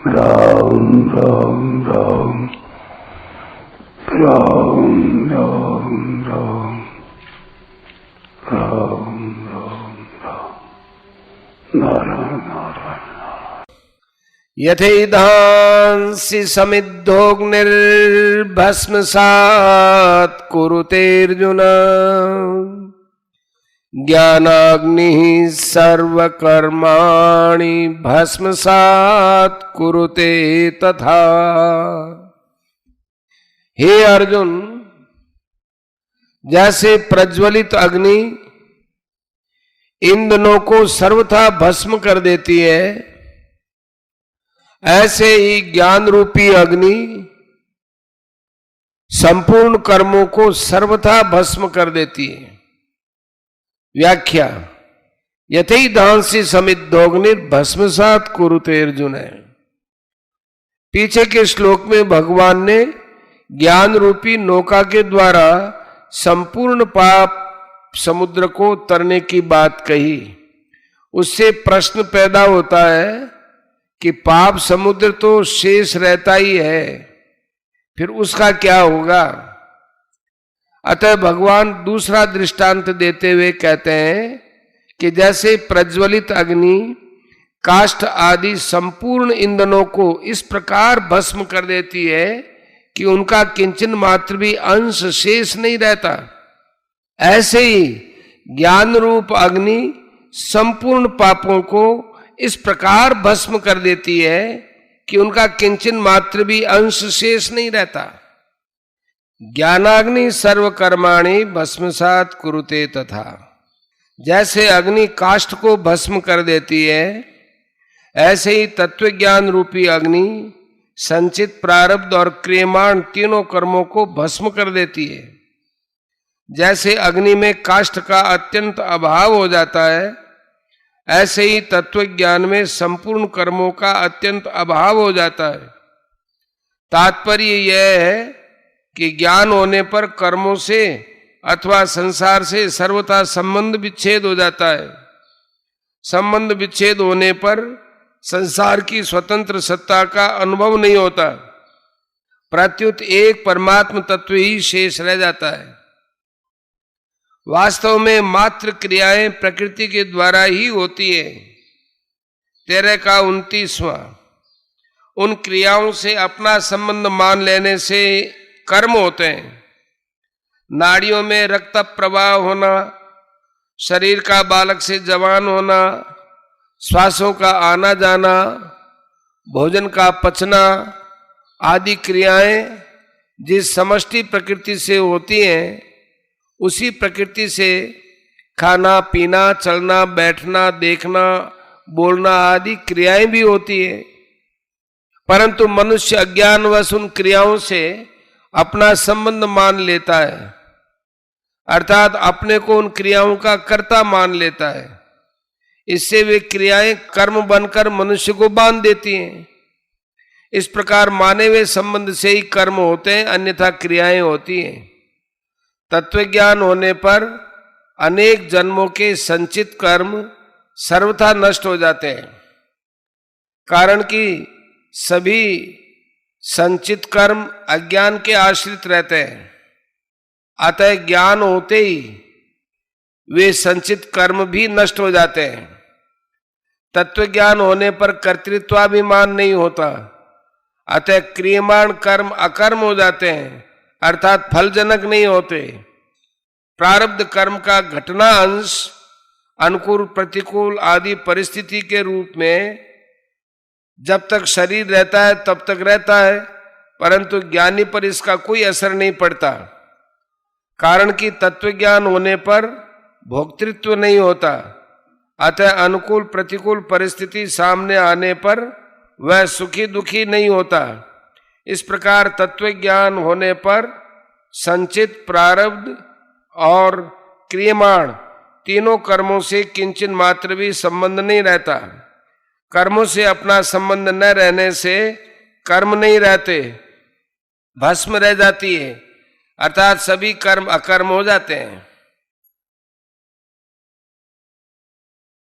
राम राम राम राम राम राम राम राम राम नारायण नारायण। यथैधांसि समिद्धोऽग्निर्भस्मसात् कुरुतेऽर्जुन ज्ञानाग्निः सर्वकर्माणि भस्मसात् कुरुते तथा। हे अर्जुन, जैसे प्रज्वलित अग्नि ईंधनों को सर्वथा भस्म कर देती है, ऐसे ही ज्ञान रूपी अग्नि संपूर्ण कर्मों को सर्वथा भस्म कर देती है। व्याख्या। यथैधांसि समिद्धोऽग्निर्भस्मसात् कुरुते अर्जुन है। पीछे के श्लोक में भगवान ने ज्ञान रूपी नौका के द्वारा संपूर्ण पाप समुद्र को तरने की बात कही। उससे प्रश्न पैदा होता है कि पाप समुद्र तो शेष रहता ही है, फिर उसका क्या होगा। अतः भगवान दूसरा दृष्टांत देते हुए कहते हैं कि जैसे प्रज्वलित अग्नि काष्ठ आदि संपूर्ण ईंधनों को इस प्रकार भस्म कर देती है कि उनका किंचन मात्र भी अंश शेष नहीं रहता, ऐसे ही ज्ञान रूप अग्नि संपूर्ण पापों को इस प्रकार भस्म कर देती है कि उनका किंचन मात्र भी अंश शेष नहीं रहता। ज्ञानाग्नि सर्वकर्माणि भस्मसात् कुरुते तथा। जैसे अग्नि काष्ठ को भस्म कर देती है, ऐसे ही तत्व ज्ञान रूपी अग्नि संचित प्रारब्ध और क्रियमाण तीनों कर्मों को भस्म कर देती है। जैसे अग्नि में काष्ठ का अत्यंत अभाव हो जाता है, ऐसे ही तत्व ज्ञान में संपूर्ण कर्मों का अत्यंत अभाव हो जाता है। तात्पर्य यह है कि ज्ञान होने पर कर्मों से अथवा संसार से सर्वथा संबंध विच्छेद हो जाता है। संबंध विच्छेद होने पर संसार की स्वतंत्र सत्ता का अनुभव नहीं होता, प्रत्युत एक परमात्म तत्व ही शेष रह जाता है। वास्तव में मात्र क्रियाएं प्रकृति के द्वारा ही होती है। 13 का 29वां। उन क्रियाओं से अपना संबंध मान लेने से कर्म होते हैं। नाड़ियों में रक्त प्रवाह होना, शरीर का बालक से जवान होना, श्वासों का आना जाना, भोजन का पचना आदि क्रियाएं जिस समष्टि प्रकृति से होती हैं, उसी प्रकृति से खाना पीना, चलना बैठना, देखना बोलना आदि क्रियाएं भी होती हैं। परंतु मनुष्य अज्ञानवश उन क्रियाओं से अपना संबंध मान लेता है, अर्थात अपने को उन क्रियाओं का कर्ता मान लेता है। इससे वे क्रियाएं कर्म बनकर मनुष्य को बांध देती हैं। इस प्रकार माने हुए संबंध से ही कर्म होते हैं, अन्यथा क्रियाएं होती हैं। तत्वज्ञान होने पर अनेक जन्मों के संचित कर्म सर्वथा नष्ट हो जाते हैं, कारण कि सभी संचित कर्म अज्ञान के आश्रित रहते हैं। अतः ज्ञान होते ही वे संचित कर्म भी नष्ट हो जाते हैं। तत्वज्ञान होने पर कर्तृत्वाभिमान नहीं होता, अतः क्रियमाण कर्म अकर्म हो जाते हैं, अर्थात फलजनक नहीं होते। प्रारब्ध कर्म का घटना अंश अनुकूल प्रतिकूल आदि परिस्थिति के रूप में जब तक शरीर रहता है तब तक रहता है, परंतु ज्ञानी पर इसका कोई असर नहीं पड़ता, कारण कि तत्वज्ञान होने पर भोक्तृत्व नहीं होता। अतः अनुकूल प्रतिकूल परिस्थिति सामने आने पर वह सुखी दुखी नहीं होता। इस प्रकार तत्वज्ञान होने पर संचित प्रारब्ध और क्रियमाण तीनों कर्मों से किंचन मात्र भी संबंध नहीं रहता। कर्मों से अपना संबंध न रहने से कर्म नहीं रहते, भस्म रह जाती है, अर्थात सभी कर्म अकर्म हो जाते हैं।